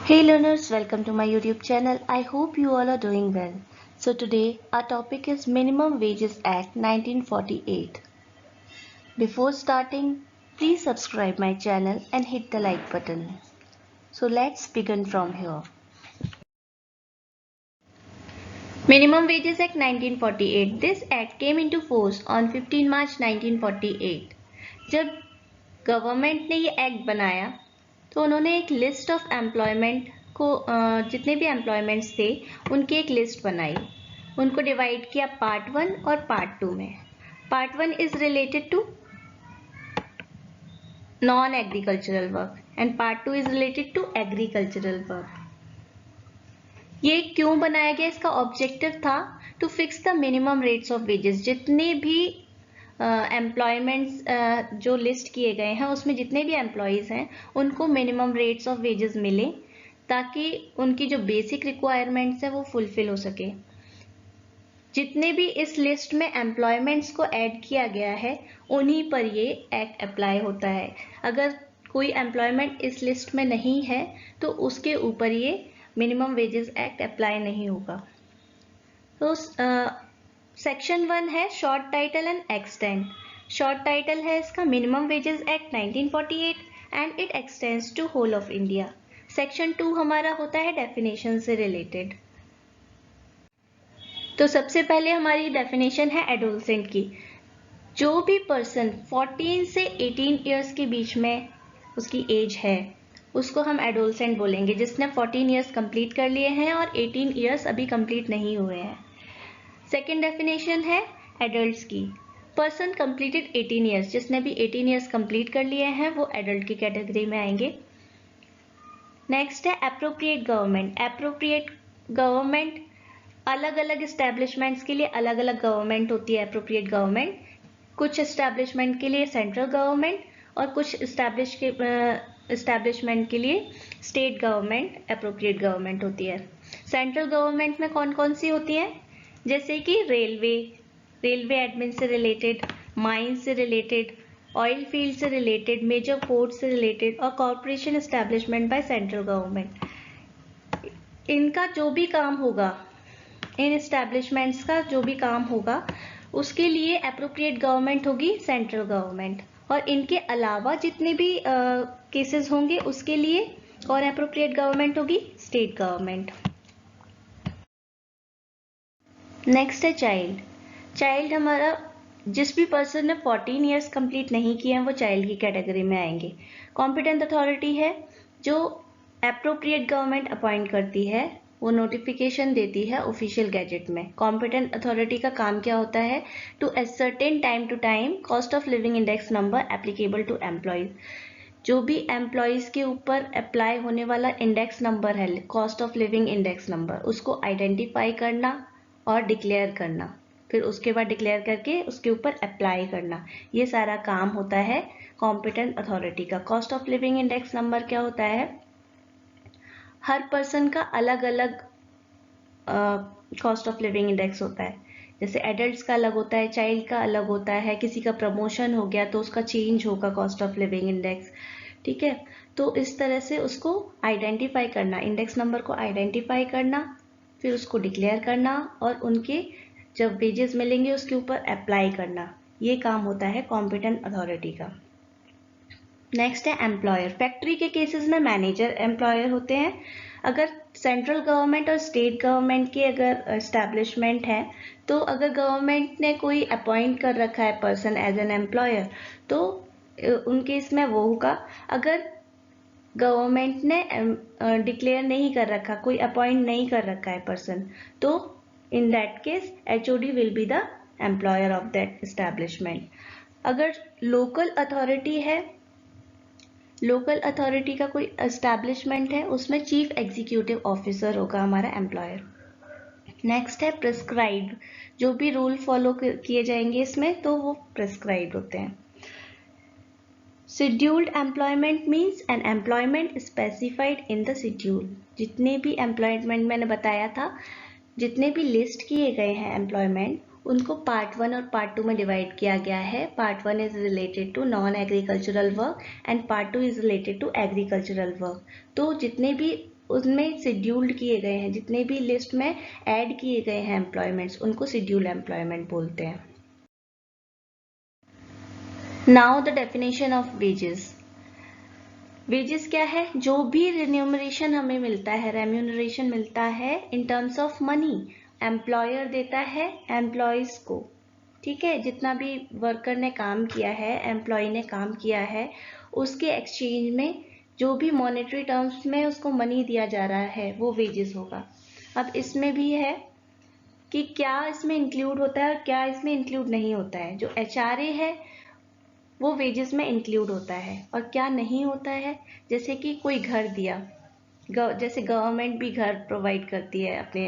Hey learners, welcome to my YouTube channel. I hope you all are doing well. So today our topic is Minimum Wages Act 1948. Before starting, please subscribe my channel and hit the like button. So let's begin from here. Minimum Wages Act 1948. This act came into force on 15 March 1948. जब government ने ये act बनाया तो उन्होंने एक list of employment को जितने भी एम्प्लॉयमेंट्स थे उनकी एक लिस्ट बनाई, उनको डिवाइड किया पार्ट 1 और पार्ट 2 में. Part 1 is related to non agricultural work and part 2 is related to agricultural work. ये क्यों बनाया गया? इसका ऑब्जेक्टिव था to fix the minimum rates of wages. जितने भी एम्प्लॉयमेंट्स जो लिस्ट किए गए हैं उसमें जितने भी एम्प्लॉयज़ हैं उनको मिनिमम रेट्स ऑफ वेजेस मिले ताकि उनकी जो बेसिक रिक्वायरमेंट्स है वो फुलफिल हो सके. जितने भी इस लिस्ट में एम्प्लॉयमेंट्स को ऐड किया गया है उन्हीं पर ये एक्ट अप्लाई होता है. अगर कोई एम्प्लॉयमेंट इस लिस्ट में नहीं है तो उसके ऊपर ये मिनिमम वेजेस एक्ट अप्लाई नहीं होगा. तो सेक्शन 1 है short title and extend. Short title है इसका minimum wages act 1948 and it extends to whole of India. Section 2 हमारा होता है डेफिनेशन से रिलेटेड. तो सबसे पहले हमारी डेफिनेशन है एडोलसेंट की. जो भी पर्सन 14 से 18 ईयर्स के बीच में उसकी एज है उसको हम एडोलसेंट बोलेंगे, जिसने 14 ईयर्स कंप्लीट कर लिए हैं और 18 ईयर्स अभी कंप्लीट नहीं हुए हैं. सेकेंड डेफिनेशन है एडल्ट्स की. पर्सन कंप्लीटेड 18 ईयर्स, जिसने भी 18 ईयर्स कंप्लीट कर लिए हैं वो एडल्ट की कैटेगरी में आएंगे. नेक्स्ट है एप्रोप्रिएट गवर्नमेंट. एप्रोप्रिएट गवर्नमेंट अलग अलग इस्टेब्लिशमेंट्स के लिए अलग अलग गवर्नमेंट होती है. एप्रोप्रिएट गवर्नमेंट कुछ इस्टेब्लिशमेंट के लिए सेंट्रल गवर्नमेंट और कुछ इस्टेब्लिशमेंट के लिए स्टेट गवर्नमेंट एप्रोप्रिएट गवर्नमेंट होती है. सेंट्रल गवर्नमेंट में कौन कौन सी होती है? जैसे कि रेलवे एडमिन से रिलेटेड, माइंस से रिलेटेड, ऑयल फील्ड से रिलेटेड, मेजर पोर्ट से रिलेटेड और corporation establishment by central government. इनका जो भी काम होगा, इन एस्टैब्लिशमेंट्स का जो भी काम होगा उसके लिए एप्रोप्रिएट गवर्नमेंट होगी सेंट्रल गवर्नमेंट. और इनके अलावा जितने भी केसेस होंगे उसके लिए और एप्रोप्रिएट गवर्नमेंट होगी स्टेट गवर्नमेंट. नेक्स्ट है चाइल्ड. चाइल्ड हमारा जिस भी पर्सन ने 14 ईयर्स कंप्लीट नहीं किए हैं वो चाइल्ड की कैटेगरी में आएंगे. कॉम्पिटेंट अथॉरिटी है जो एप्रोप्रिएट गवर्नमेंट अपॉइंट करती है, वो नोटिफिकेशन देती है ऑफिशियल गैजेट में. कॉम्पिटेंट अथॉरिटी का काम क्या होता है? To ascertain time to time cost of living index number applicable to employees. जो भी एम्प्लॉयज के ऊपर अप्लाई होने वाला इंडेक्स नंबर है, cost of living index number, उसको आइडेंटिफाई करना और डिक्लेयर करना, फिर उसके बाद डिक्लेयर करके उसके ऊपर अप्लाई करना. ये सारा काम होता है कॉम्पिटेंट अथॉरिटी का. Cost of living index number क्या होता है? हर पर्सन का अलग अलग कॉस्ट ऑफ लिविंग इंडेक्स होता है. जैसे एडल्ट्स का अलग होता है, चाइल्ड का अलग होता है, किसी का प्रमोशन हो गया तो उसका चेंज होगा कॉस्ट ऑफ लिविंग इंडेक्स. ठीक है, तो इस तरह से उसको आइडेंटिफाई करना, इंडेक्स नंबर को आइडेंटिफाई करना, फिर उसको डिक्लेयर करना और उनके जब वेजेस मिलेंगे उसके ऊपर अप्लाई करना. ये काम होता है कॉम्पिटेंट अथॉरिटी का. नेक्स्ट है एम्प्लॉयर. फैक्ट्री के केसेस में मैनेजर एम्प्लॉयर होते हैं. अगर सेंट्रल गवर्नमेंट और स्टेट गवर्नमेंट के अगर एस्टैब्लिशमेंट है तो अगर गवर्नमेंट ने कोई अपॉइंट कर रखा है पर्सन एज एन एम्प्लॉयर तो उन केस में वो होगा. अगर गवर्नमेंट ने डिक्लेयर नहीं कर रखा, कोई अपॉइंट नहीं कर रखा है पर्सन, तो in that case HOD will be the employer of that establishment. अगर लोकल अथॉरिटी है, लोकल अथॉरिटी का कोई एस्टैब्लिशमेंट है, उसमें चीफ एग्जीक्यूटिव ऑफिसर होगा हमारा एम्प्लॉयर. नेक्स्ट है प्रिस्क्राइब्ड. जो भी रूल फॉलो किए जाएंगे इसमें तो वो प्रिस्क्राइब्ड होते हैं. Scheduled employment means an employment specified in the schedule. जितने भी एम्प्लॉयमेंट मैंने बताया था, जितने भी लिस्ट किए गए हैं एम्प्लॉयमेंट, उनको पार्ट 1 और पार्ट 2 में डिवाइड किया गया है. Part 1 is related to non agricultural work and part 2 is related to agricultural work. तो जितने भी उनमें शेड्यूल्ड किए गए हैं, जितने भी लिस्ट में ऐड किए गए हैं एम्प्लॉयमेंट्स, उनको शेड्यूल्ड एम्प्लॉयमेंट बोलते हैं। Now the definition of wages. Wages क्या है? जो भी रिन्यूमरेशन हमें मिलता है, रेम्यूनरेशन मिलता है in terms of money, employer देता है एम्प्लॉयज को, ठीक है। जितना भी वर्कर ने काम किया है, एम्प्लॉय ने काम किया है, उसके एक्सचेंज में जो भी मॉनेटरी टर्म्स में उसको मनी दिया जा रहा है वो वेजेस होगा। अब इसमें भी है कि क्या इसमें इंक्लूड होता है और क्या इसमें इंक्लूड नहीं होता है। जो HRA है वो वेजेस में इंक्लूड होता है और क्या नहीं होता है, जैसे कि कोई घर दिया, जैसे गवर्नमेंट भी घर प्रोवाइड करती है अपने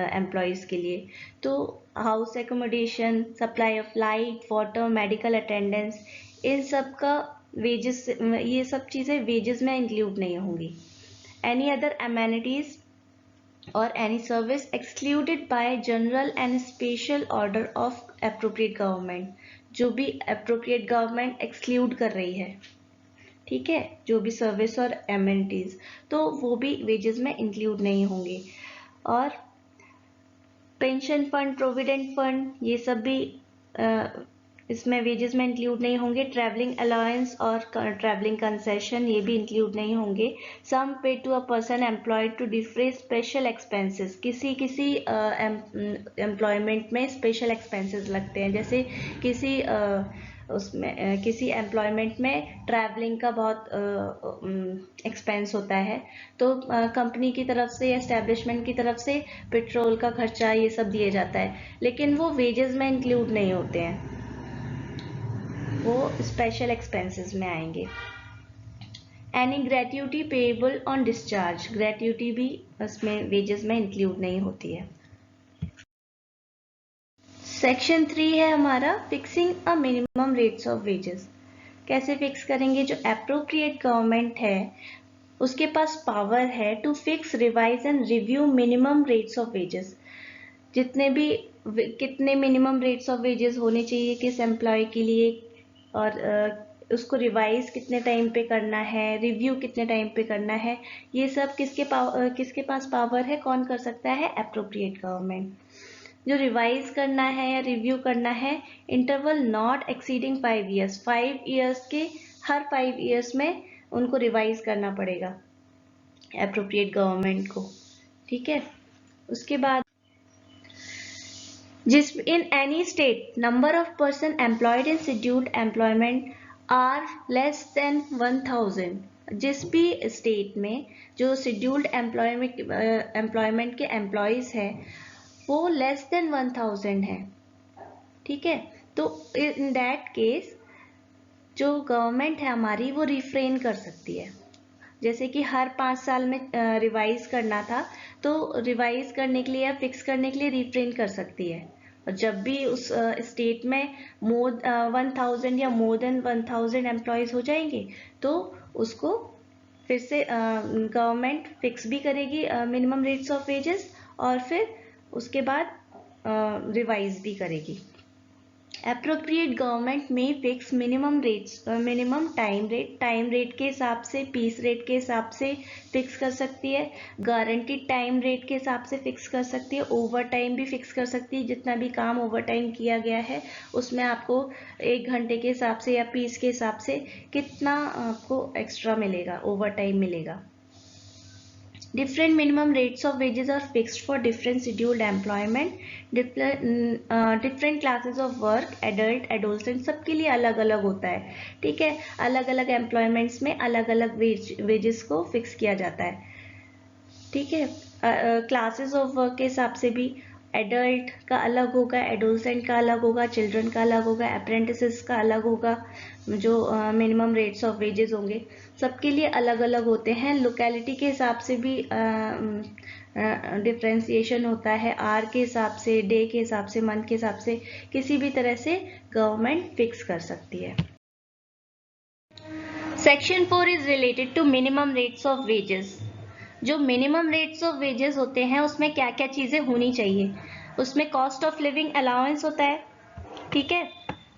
एम्प्लॉयज़ के लिए, तो house accommodation, supply of light, water, medical attendance, इन सब का वेजेस, ये सब चीज़ें वेजेस में इंक्लूड नहीं होंगी। एनी अदर एमेनिटीज और any service excluded bye general and special order of appropriate government, जो भी एप्रोप्रिएट गवर्नमेंट एक्सक्लूड कर रही है, ठीक है, जो भी सर्विस और एमेनिटीज, तो वो भी वेजेस में इंक्लूड नहीं होंगे। और पेंशन फंड, प्रोविडेंट फंड, ये सब भी इसमें वेजेस में इंक्लूड नहीं होंगे। ट्रैवलिंग अलाउंस और ट्रैवलिंग कंसेशन, ये भी इंक्लूड नहीं होंगे। Sum paid to a person employed to defray special expenses, किसी एम्प्लॉयमेंट में स्पेशल एक्सपेंसेस लगते हैं, जैसे किसी उसमें किसी एम्प्लॉयमेंट में ट्रैवलिंग का बहुत एक्सपेंस होता है, तो कंपनी की तरफ से या एस्टेब्लिशमेंट की तरफ से पेट्रोल का खर्चा ये सब दिया जाता है, लेकिन वो वेजेस में इंक्लूड नहीं होते हैं, वो स्पेशल एक्सपेंसेस में आएंगे। Any gratuity payable on discharge, gratuity भी उसमें वेजेस में इंक्लूड नहीं होती है। सेक्शन 3 है हमारा fixing a minimum rates of wages. कैसे फिक्स करेंगे? जो एप्रोप्रिएट गवर्नमेंट है उसके पास पावर है to fix, revise and review minimum rates of wages. जितने भी कितने मिनिमम रेट्स ऑफ वेजेस होने चाहिए किस एम्प्लॉय के लिए, और उसको रिवाइज कितने टाइम पे करना है, रिव्यू कितने टाइम पे करना है, ये सब किसके पास पावर है, कौन कर सकता है? Appropriate government. जो रिवाइज करना है या रिव्यू करना है, interval not exceeding 5 years, 5 years के हर 5 ईयर्स में उनको रिवाइज करना पड़ेगा एप्रोप्रिएट गवर्नमेंट को, ठीक है। उसके बाद जिस in any state number of person employed in scheduled employment are less than 1000, जिस भी स्टेट में जो शेड्यूल्ड एम्प्लॉयमेंट के एम्प्लॉयज है वो लेस देन 1000 है, ठीक है। तो इन दैट केस जो गवर्नमेंट है हमारी वो रिफ्रेन कर सकती है, जैसे कि हर 5 साल में रिवाइज करना था, तो रिवाइज करने के लिए या फिक्स करने के लिए रिफ्रेन कर सकती है। और जब भी उस स्टेट में 1000 या मोर देन 1000 एम्प्लॉयज हो जाएंगे तो उसको फिर से गवर्नमेंट फिक्स भी करेगी मिनिमम रेट्स ऑफ वेजेस, और फिर उसके बाद रिवाइज भी करेगी। एप्रोप्रिएट गवर्नमेंट में fix minimum rates, minimum time rate के हिसाब से, पीस रेट के हिसाब से फिक्स कर सकती है, गारंटीड टाइम रेट के हिसाब से फिक्स कर सकती है, ओवर टाइम भी फिक्स कर सकती है। जितना भी काम ओवर टाइम किया गया है उसमें आपको 1 घंटे के हिसाब से या पीस के हिसाब से कितना आपको एक्स्ट्रा मिलेगा, ओवर टाइम मिलेगा। Different minimum rates of wages are fixed for different scheduled employment, different classes of work, adult, adolescent, सबके लिए अलग अलग होता है, ठीक है। अलग अलग एम्प्लॉयमेंट्स में अलग अलग वेजेस को फिक्स किया जाता है, ठीक है। क्लासेस ऑफ वर्क के हिसाब से भी एडल्ट का अलग होगा, एडोलसेंट का अलग होगा, चिल्ड्रन का अलग होगा, अप्रेंटिसेस का अलग होगा, जो मिनिमम रेट्स ऑफ वेजेस होंगे सबके लिए अलग अलग होते हैं। लोकेलिटी के हिसाब से भी डिफ्रेंसिएशन होता है, आर के हिसाब से, डे के हिसाब से, मंथ के हिसाब से, किसी भी तरह से गवर्नमेंट फिक्स कर सकती है। Section 4 is related to minimum rates of wages. जो मिनिमम रेट्स ऑफ वेजेस होते हैं उसमें क्या क्या चीजें होनी चाहिए? उसमें कॉस्ट ऑफ लिविंग अलाउंस होता है, ठीक है।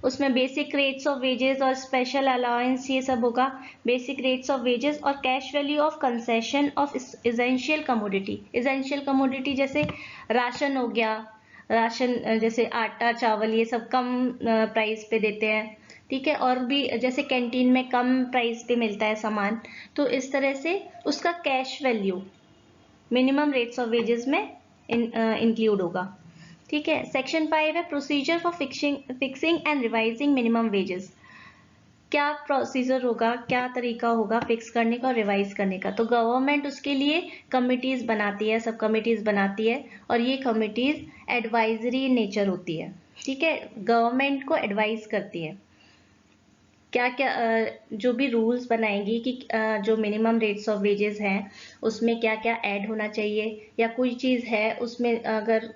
उसमें बेसिक रेट्स ऑफ वेजेस और स्पेशल अलाउंस ये सब होगा। बेसिक रेट्स ऑफ वेजेस और cash value of concession of essential commodity. Essential commodity जैसे राशन हो गया, राशन जैसे आटा चावल ये सब कम प्राइस पे देते हैं, ठीक है, और भी जैसे कैंटीन में कम प्राइस पे मिलता है सामान, तो इस तरह से उसका cash value minimum rates of wages में इंक्लूड होगा, ठीक है। सेक्शन 5 है procedure for fixing and revising minimum wages. क्या प्रोसीजर होगा, क्या तरीका होगा फिक्स करने का और रिवाइज करने का। तो गवर्नमेंट उसके लिए कमिटीज बनाती है, सब कमिटीज बनाती है, और ये कमिटीज एडवाइजरी नेचर होती है, ठीक है, गवर्नमेंट को एडवाइज करती है क्या क्या जो भी रूल्स बनाएंगी कि जो मिनिमम रेट्स ऑफ वेजेस हैं उसमें क्या क्या ऐड होना चाहिए, या कोई चीज़ है उसमें अगर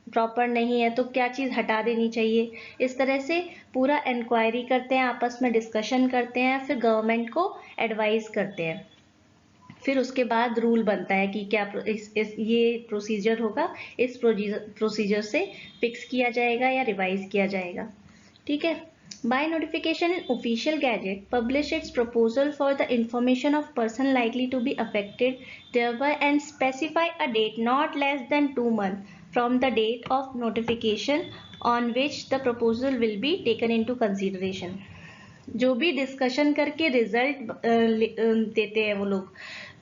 प्रॉपर नहीं है तो क्या चीज़ हटा देनी चाहिए। इस तरह से पूरा इंक्वायरी करते हैं, आपस में डिस्कशन करते हैं, फिर गवर्नमेंट को एडवाइस करते हैं, फिर उसके बाद रूल बनता है कि क्या ये प्रोसीजर होगा, इस प्रोसीजर से फिक्स किया जाएगा या रिवाइज किया जाएगा, ठीक है। By notification in official gazette, publish its proposal for the information of person likely to be affected thereby and specify a date not less than 2 months from the date of notification on which the proposal will be taken into consideration. जो भी discussion करके result देते हैं वो लोग,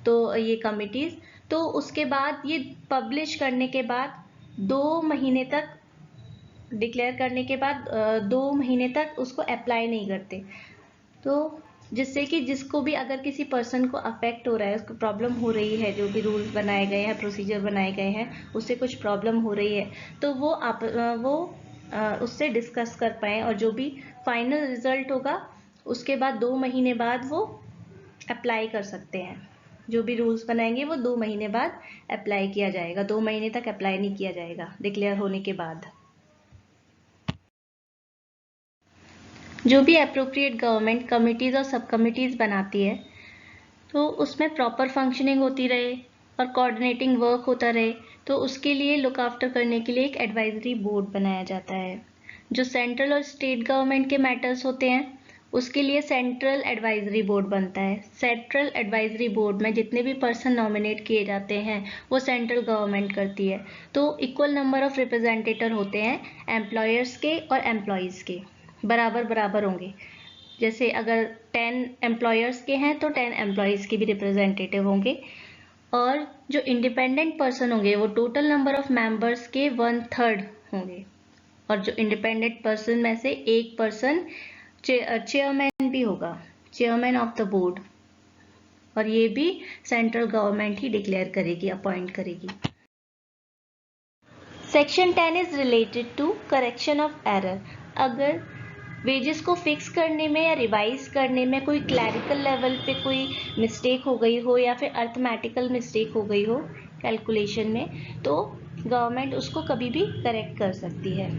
तो ये committees, तो उसके बाद ये पब्लिश करने के बाद 2 महीने तक, डिक्लेयर करने के बाद 2 महीने तक उसको अप्लाई नहीं करते। तो जिससे कि जिसको भी अगर किसी पर्सन को अफेक्ट हो रहा है, उसको प्रॉब्लम हो रही है, जो भी रूल्स बनाए गए हैं, प्रोसीजर बनाए गए हैं, उससे कुछ प्रॉब्लम हो रही है, तो वो उससे डिस्कस कर पाए, और जो भी फाइनल रिजल्ट होगा उसके बाद 2 महीने बाद वो अप्लाई कर सकते हैं। जो भी रूल्स बनाएंगे वो 2 महीने बाद अप्लाई किया जाएगा, 2 महीने तक अप्लाई नहीं किया जाएगा डिक्लेयर होने के बाद। जो भी अप्रोप्रिएट गवर्नमेंट कमिटीज़ और सब कमिटीज़ बनाती है, तो उसमें प्रॉपर फंक्शनिंग होती रहे और कोऑर्डिनेटिंग वर्क होता रहे, तो उसके लिए लुक आफ्टर करने के लिए एक एडवाइजरी बोर्ड बनाया जाता है। जो सेंट्रल और स्टेट गवर्नमेंट के मैटर्स होते हैं उसके लिए सेंट्रल एडवाइजरी बोर्ड बनता है। सेंट्रल एडवाइजरी बोर्ड में जितने भी पर्सन नॉमिनेट किए जाते हैं वो सेंट्रल गवर्नमेंट करती है। तो इक्वल नंबर ऑफ रिप्रेजेंटेटिव होते हैं एम्प्लॉयर्स के और एम्प्लॉयज़ के, बराबर बराबर होंगे। जैसे अगर 10 एम्प्लॉयर्स के हैं तो 10 एम्प्लॉयज़ के भी रिप्रेजेंटेटिव होंगे, और जो इंडिपेंडेंट पर्सन होंगे वो टोटल नंबर ऑफ मेंबर्स के 1/3 होंगे, और जो इंडिपेंडेंट पर्सन में से एक पर्सन चेयरमैन भी होगा, चेयरमैन ऑफ द बोर्ड, और ये भी सेंट्रल गवर्नमेंट ही डिक्लेयर करेगी, अपॉइंट करेगी। Section 10 is related to correction of error. अगर वेजेस को फिक्स करने में या रिवाइज करने में कोई क्लैरिकल लेवल पे कोई मिस्टेक हो गई हो या फिर अर्थमेटिकल मिस्टेक हो गई हो कैलकुलेशन में, तो गवर्नमेंट उसको कभी भी करेक्ट कर सकती है।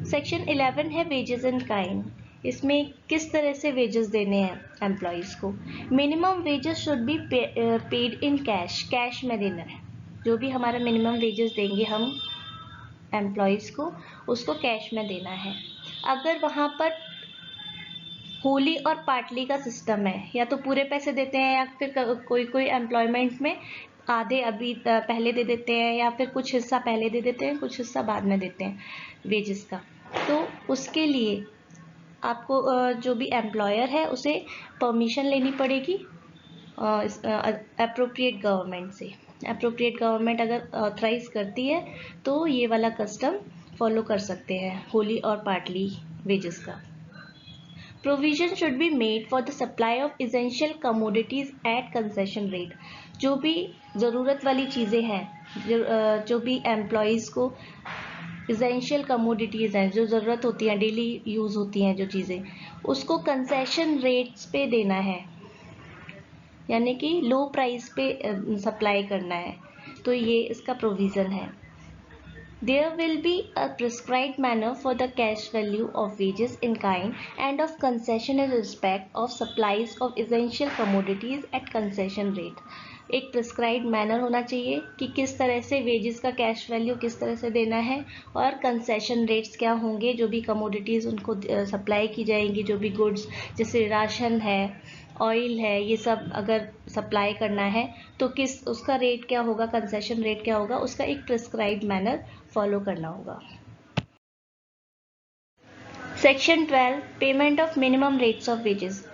सेक्शन 11 है वेजेस इन काइंड। इसमें किस तरह से वेजेस देने हैं एम्प्लॉयज़ को। Minimum wages should be paid in cash, cash में देना है। जो भी हमारा मिनिमम वेजेस देंगे हम एम्प्लॉयज़ को, उसको कैश में देना है। अगर वहाँ पर होली और पार्टली का सिस्टम है, या तो पूरे पैसे देते हैं या फिर कोई कोई एम्प्लॉयमेंट में आधे अभी पहले दे देते हैं, या फिर कुछ हिस्सा पहले दे देते हैं, कुछ हिस्सा बाद में देते हैं वेजेस का, तो उसके लिए आपको जो भी एम्प्लॉयर है उसे परमिशन लेनी पड़ेगी अप्रोप्रिएट गवर्नमेंट से। अप्रोप्रिएट गवर्नमेंट अगर ऑथराइज करती है तो ये वाला कस्टम फॉलो कर सकते हैं होली और पार्टली वेजेस का। Provision should be made for the supply of essential commodities at concession rate. जो भी ज़रूरत वाली चीज़ें हैं, जो भी एम्प्लॉयज़ को इसेंशियल कमोडिटीज़ हैं, जो ज़रूरत होती हैं, डेली यूज़ होती हैं जो चीज़ें, उसको कंसेशन रेट्स पे देना है, यानी कि लो प्राइस पे सप्लाई करना है। तो ये इसका प्रोविज़न है। There will be a prescribed manner for the cash value of wages in kind and of concession in respect of supplies of essential commodities at concession rate. एक प्रिस्क्राइब्ड मैनर होना चाहिए कि किस तरह से वेजेस का cash value किस तरह से देना है, और कंसेशन रेट्स क्या होंगे, जो भी कमोडिटीज़ उनको सप्लाई की जाएंगी, जो भी गुड्स जैसे राशन है, ऑयल है, ये सब अगर सप्लाई करना है तो किस उसका रेट क्या होगा, कंसेशन रेट क्या होगा, उसका एक प्रिस्क्राइब्ड मैनर फॉलो करना होगा। Section 12 payment of minimum rates of wages.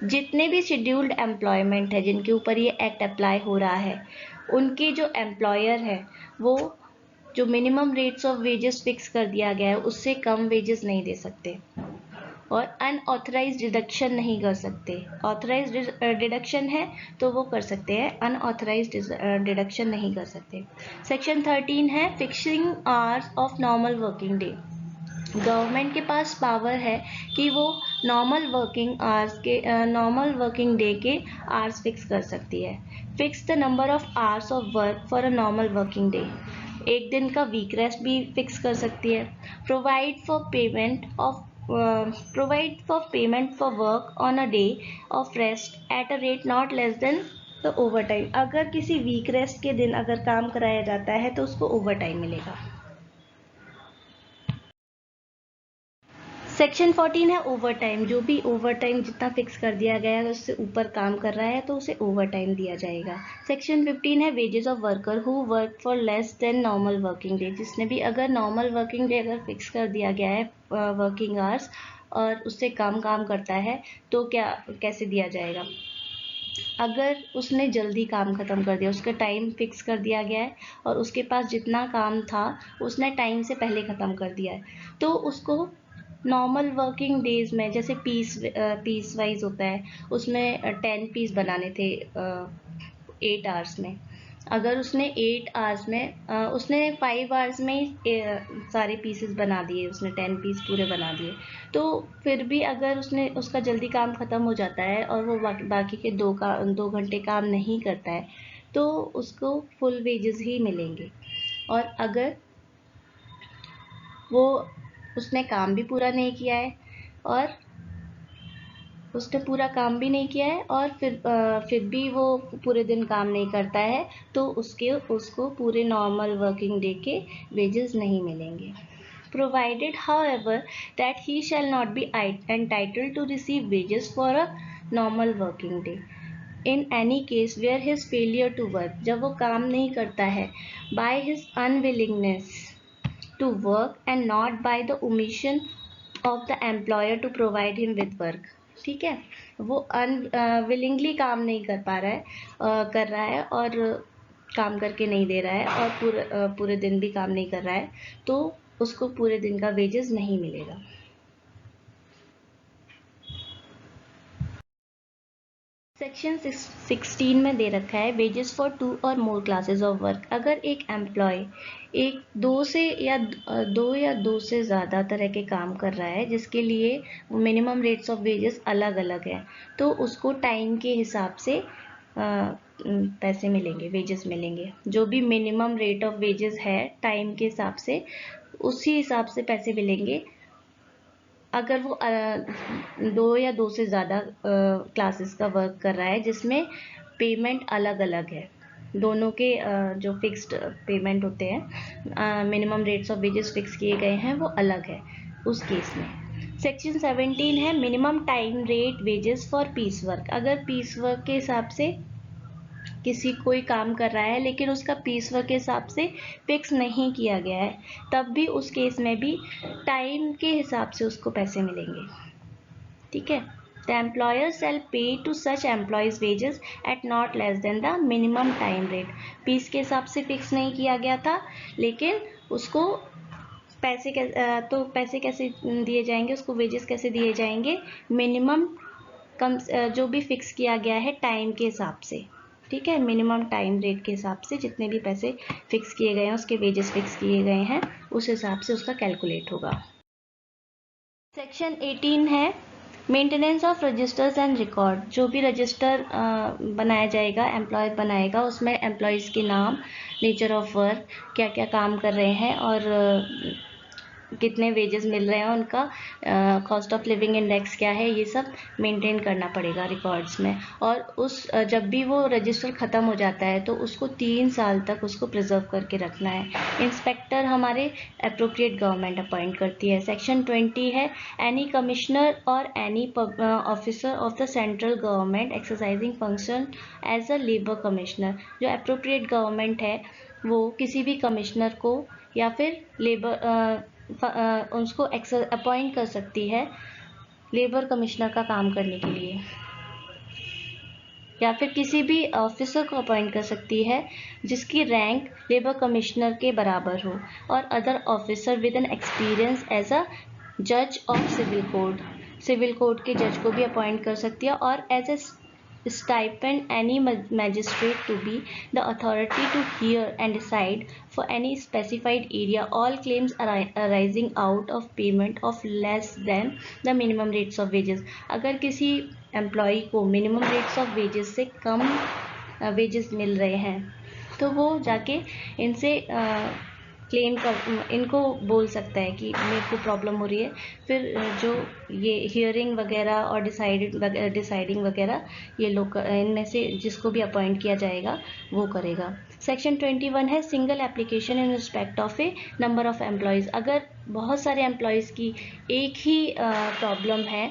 जितने भी शेड्यूल्ड एम्प्लॉयमेंट है जिनके ऊपर ये एक्ट अप्लाई हो रहा है, उनके जो एम्प्लॉयर है वो जो minimum rates of wages fix कर दिया गया है उससे कम वेजेस नहीं दे सकते, और अनऑथराइज डिडक्शन नहीं कर सकते। ऑथराइज डिडक्शन है तो वो कर सकते हैं, अनऑथराइज डिडक्शन नहीं कर सकते। सेक्शन 13 है fixing hours of normal working day. Government के पास पावर है कि वो नॉर्मल वर्किंग डे के आवर्स फिक्स कर सकती है। Fix the number of hours of work for a normal working day. एक दिन का वीक रेस्ट भी फिक्स कर सकती है। Provide for payment for work on a day of rest at a rate not less than the over time. अगर किसी week rest के दिन अगर काम कराया जाता है तो उसको ओवर टाइम मिलेगा। सेक्शन 14 है ओवर टाइम। जो भी ओवर टाइम जितना फिक्स कर दिया गया है उससे ऊपर काम कर रहा है तो उसे ओवर टाइम दिया जाएगा। सेक्शन 15 है wages of worker who work for less than normal working day. जिसने भी अगर नॉर्मल वर्किंग डे अगर फिक्स कर दिया गया है वर्किंग आवर्स और उससे काम करता है तो कैसे दिया जाएगा। अगर उसने जल्दी काम ख़त्म कर दिया, उसका टाइम फिक्स कर दिया गया है और उसके पास जितना काम था उसने टाइम से पहले ख़त्म कर दिया है, तो उसको नॉर्मल वर्किंग डेज में जैसे पीस वाइज होता है, उसमें 10 पीस बनाने थे 8 आवर्स में। अगर उसने 8 आवर्स में उसने 5 आवर्स में ही सारे पीसेस बना दिए, उसने 10 पीस पूरे बना दिए, तो फिर भी अगर उसने उसका जल्दी काम ख़त्म हो जाता है और वो बाकी के 2 घंटे काम नहीं करता है तो उसको फुल वेजेस ही मिलेंगे। और अगर वो उसने काम भी पूरा नहीं किया है और उसने पूरा काम भी नहीं किया है और फिर भी वो पूरे दिन काम नहीं करता है तो उसको पूरे नॉर्मल वर्किंग डे के वेजेस नहीं मिलेंगे। Provided however that he shall not be entitled to receive wages for a normal working day in any case where his failure to work, जब वो काम नहीं करता है, by his unwillingness to work and not by the omission of the employer to provide him with work। ठीक है, वो unwillingly काम नहीं कर पा रहा है, कर रहा है और काम करके नहीं दे रहा है और पूरे दिन भी काम नहीं कर रहा है तो उसको पूरे दिन का वेजेस नहीं मिलेगा। सेक्शन 16 में दे रखा है वेजेस फॉर 2 और मोर क्लासेस ऑफ वर्क। अगर एक एम्प्लॉय दो या दो से ज़्यादा तरह के काम कर रहा है जिसके लिए मिनिमम रेट्स ऑफ वेजेस अलग अलग है तो उसको टाइम के हिसाब से पैसे मिलेंगे, वेजेस मिलेंगे। जो भी मिनिमम रेट ऑफ वेजेस है टाइम के हिसाब से उसी हिसाब से पैसे मिलेंगे। अगर वो 2 या 2 से ज़्यादा क्लासेस का वर्क कर रहा है जिसमें पेमेंट अलग अलग है, दोनों के जो फिक्स्ड पेमेंट होते हैं, minimum rates of wages fix किए गए हैं वो अलग है उस केस में। सेक्शन 17 है minimum time rate wages for piece work. अगर पीस वर्क के हिसाब से कोई काम कर रहा है लेकिन उसका पीस वर्क के हिसाब से फिक्स नहीं किया गया है तब भी उस केस में भी टाइम के हिसाब से उसको पैसे मिलेंगे। ठीक है, the employer shall pay to such employees wages at not less than the minimum time rate. Piece के हिसाब से फिक्स नहीं किया गया था लेकिन उसको पैसे कैसे दिए जाएंगे, उसको वेजेस कैसे दिए जाएंगे, मिनिमम कम जो भी फिक्स किया गया है टाइम के हिसाब से। ठीक है, मिनिमम टाइम रेट के हिसाब से जितने भी पैसे फिक्स किए गए हैं उसके वेजेस फिक्स किए गए हैं उस हिसाब से उसका कैलकुलेट होगा। सेक्शन 18 है maintenance of registers and record, जो भी रजिस्टर बनाया जाएगा, एम्प्लॉय बनाएगा, उसमें एम्प्लॉयज़ के नाम, नेचर ऑफ वर्क, क्या क्या काम कर रहे हैं और कितने वेजेस मिल रहे हैं, उनका कॉस्ट ऑफ लिविंग इंडेक्स क्या है, ये सब मेंटेन करना पड़ेगा रिकॉर्ड्स में। और उस जब भी वो रजिस्टर ख़त्म हो जाता है तो उसको 3 साल तक उसको प्रिजर्व करके रखना है। इंस्पेक्टर हमारे अप्रोप्रिएट गवर्नमेंट अपॉइंट करती है। सेक्शन 20 है, एनी कमिश्नर और any officer of the central government exercising function as a labour commissioner. जो अप्रोप्रिएट गवर्नमेंट है वो किसी भी कमिश्नर को या फिर लेबर उसको अपॉइंट कर सकती है लेबर कमिश्नर का काम करने के लिए, या फिर किसी भी ऑफिसर को अपॉइंट कर सकती है जिसकी रैंक लेबर कमिश्नर के बराबर हो, और other officer with an experience as a जज ऑफ सिविल कोड के जज को भी अपॉइंट कर सकती है, और as a stipend any magistrate to be the authority to hear and decide for any specified area all claims arising out of payment of less than the minimum rates of wages। अगर किसी employ को minimum rates of wages से कम wages मिल रहे हैं तो वो जाके इनसे क्लेम कर, इनको बोल सकता है कि मेरे को प्रॉब्लम हो रही है। फिर जो ये हियरिंग वगैरह और डिसाइडिंग वगैरह ये लोग इनमें से जिसको भी अपॉइंट किया जाएगा वो करेगा। सेक्शन 21 है, single application in respect of A number of employees. अगर बहुत सारे एम्प्लॉयज़ की एक ही प्रॉब्लम है,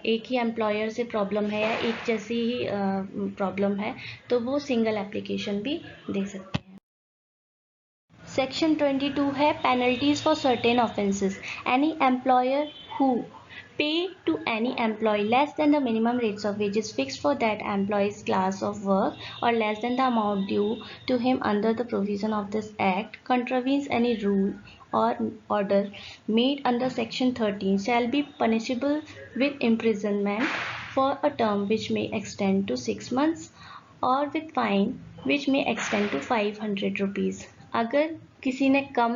एक ही एम्प्लॉयर से प्रॉब्लम है या एक जैसी ही प्रॉब्लम है तो वो सिंगल एप्लीकेशन भी दे सकते हैं। सेक्शन 22 है, penalties for certain offences. Any employer who pay to any employee less than the minimum rates of wages fixed for that employee's class of work or less than the amount due to him under the provision of this act contravenes any rule or order made under section 13 shall be punishable with imprisonment for a term which may extend to 6 months or with fine which may extend to 500 rupees। अगर किसी ने कम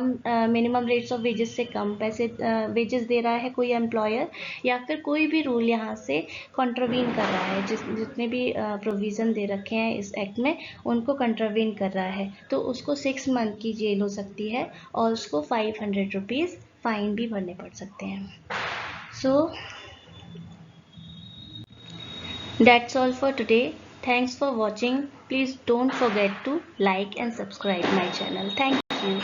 minimum rates of wages से कम पैसे wages दे रहा है कोई employer, या फिर कोई भी रूल यहाँ से कॉन्ट्रावीन कर रहा है, जितने भी प्रोविज़न दे रखे हैं इस एक्ट में उनको कॉन्ट्रावीन कर रहा है, तो उसको 6 मंथ की जेल हो सकती है और उसको 500 रुपीज़ फाइन भी भरने पड़ सकते हैं। So that's all for today. Thanks for watching. Please don't forget to like and subscribe my channel. Thank you.